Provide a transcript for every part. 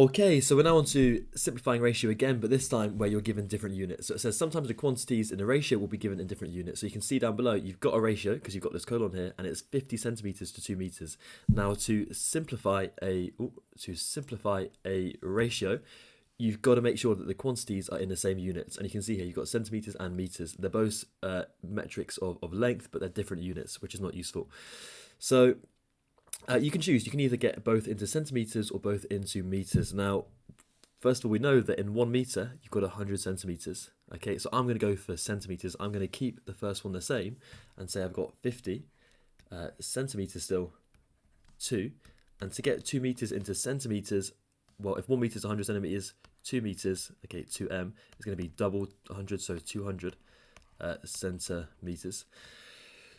Okay, so we're now on to simplifying ratio again, but this time where you're given different units. So it says sometimes the quantities in a ratio will be given in different units. So you can see down below, you've got a ratio because you've got this colon here, and it's 50 centimeters to 2 meters. Now to simplify a ratio, you've got to make sure that the quantities are in the same units. And you can see here, you've got centimeters and meters. They're both metrics of length, but they're different units, which is not useful. So you can choose. You can either get both into centimeters or both into meters. Now, first of all, we know that in 1 meter, you've got 100 centimeters. Okay, so I'm going to go for centimeters. I'm going to keep the first one the same and say I've got 50 centimeters still, 2. And to get 2 meters into centimeters, well, if 1 meter is 100 centimeters, 2 meters, okay, 2m, is going to be double 100, so 200 centimeters.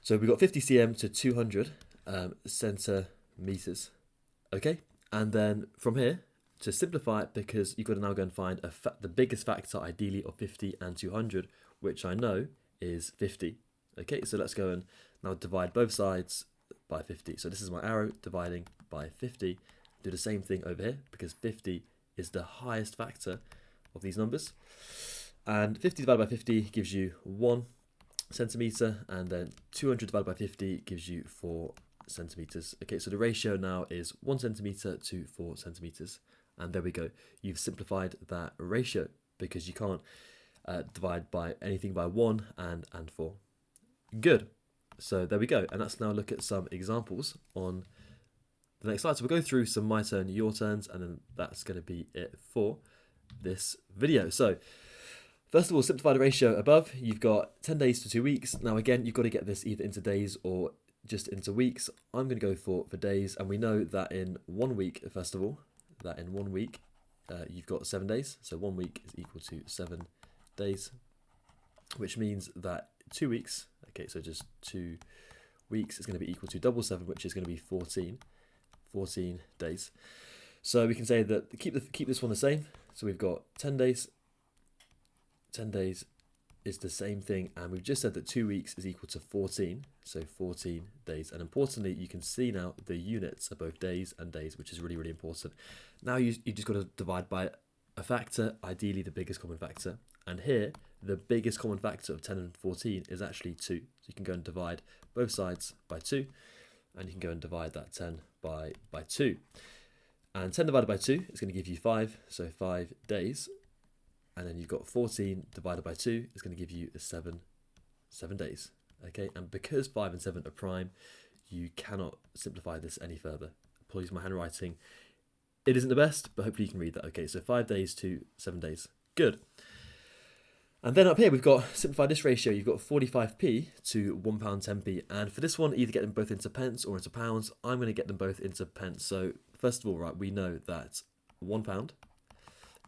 So we've got 50 cm to 200 centimeters, okay? And then from here, to simplify it, because you've got to now go and find the biggest factor, ideally, of 50 and 200, which I know is 50. Okay, so let's go and now divide both sides by 50. So this is my arrow dividing by 50. Do the same thing over here, because 50 is the highest factor of these numbers. And 50 divided by 50 gives you 1 centimeter, and then 200 divided by 50 gives you 4 centimeters. Okay, so the ratio now is 1 centimeter to 4 centimeters. And there we go. You've simplified that ratio because you can't divide by anything by 1 and 4. Good. So there we go. And let's now look at some examples on the next slide. So we'll go through some my turn, your turns, and then that's going to be it for this video. So first of all, simplify the ratio above. You've got 10 days to 2 weeks. Now again, you've got to get this either into days or just into weeks. I'm going to go for days, and we know that in 1 week, first of all, that in 1 week you've got 7 days. So 1 week is equal to 7 days, which means that 2 weeks, okay, so just 2 weeks is going to be equal to double 7, which is going to be 14 days. So we can say that keep this one the same. So we've got 10 days. 10 days is the same thing, and we've just said that 2 weeks is equal to 14, so 14 days. And importantly, you can see now the units are both days and days, which is really, really important. Now you just got to divide by a factor, ideally the biggest common factor. And here, the biggest common factor of 10 and 14 is actually 2. So you can go and divide both sides by 2, and you can go and divide that 10 by 2. And 10 divided by 2 is going to give you 5, so 5 days. And then you've got 14 divided by 2 is going to give you 7 days. Okay, and because 5 and 7 are prime, you cannot simplify this any further. Apologies for my handwriting. It isn't the best, but hopefully you can read that. Okay, so 5 days to 7 days. Good. And then up here, we've got simplify this ratio. You've got 45p to £1.10p. And for this one, either get them both into pence or into pounds. I'm going to get them both into pence. So first of all, right, we know that £1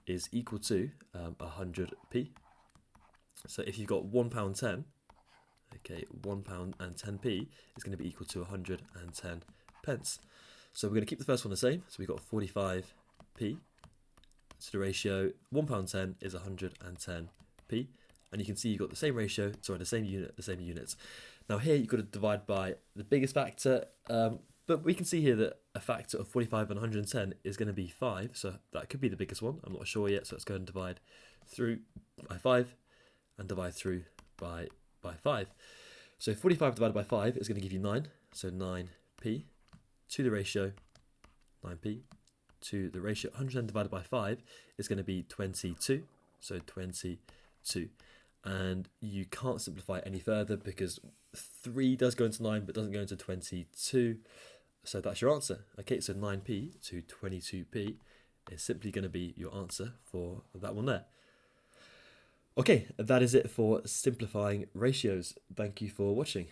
is equal to 100p. So if you've got £1.10, okay, £1 and 10p is going to be equal to 110 pence. So we're going to keep the first one the same. So we've got 45p. So the ratio £1.10 is 110p, and you can see you've got the same ratio, sorry, the same units. Now here you've got to divide by the biggest factor, but we can see here that a factor of 45 and 110 is going to be 5, so that could be the biggest one. I'm not sure yet, so let's go and divide through by 5 and divide through by 5. So 45 divided by 5 is going to give you 9, so 9p to the ratio 9p to the ratio 110 divided by 5 is going to be 22, so 22. And you can't simplify any further because 3 does go into 9 but doesn't go into 22. So that's your answer. Okay, so 9p to 22p is simply going to be your answer for that one there. Okay, that is it for simplifying ratios. Thank you for watching.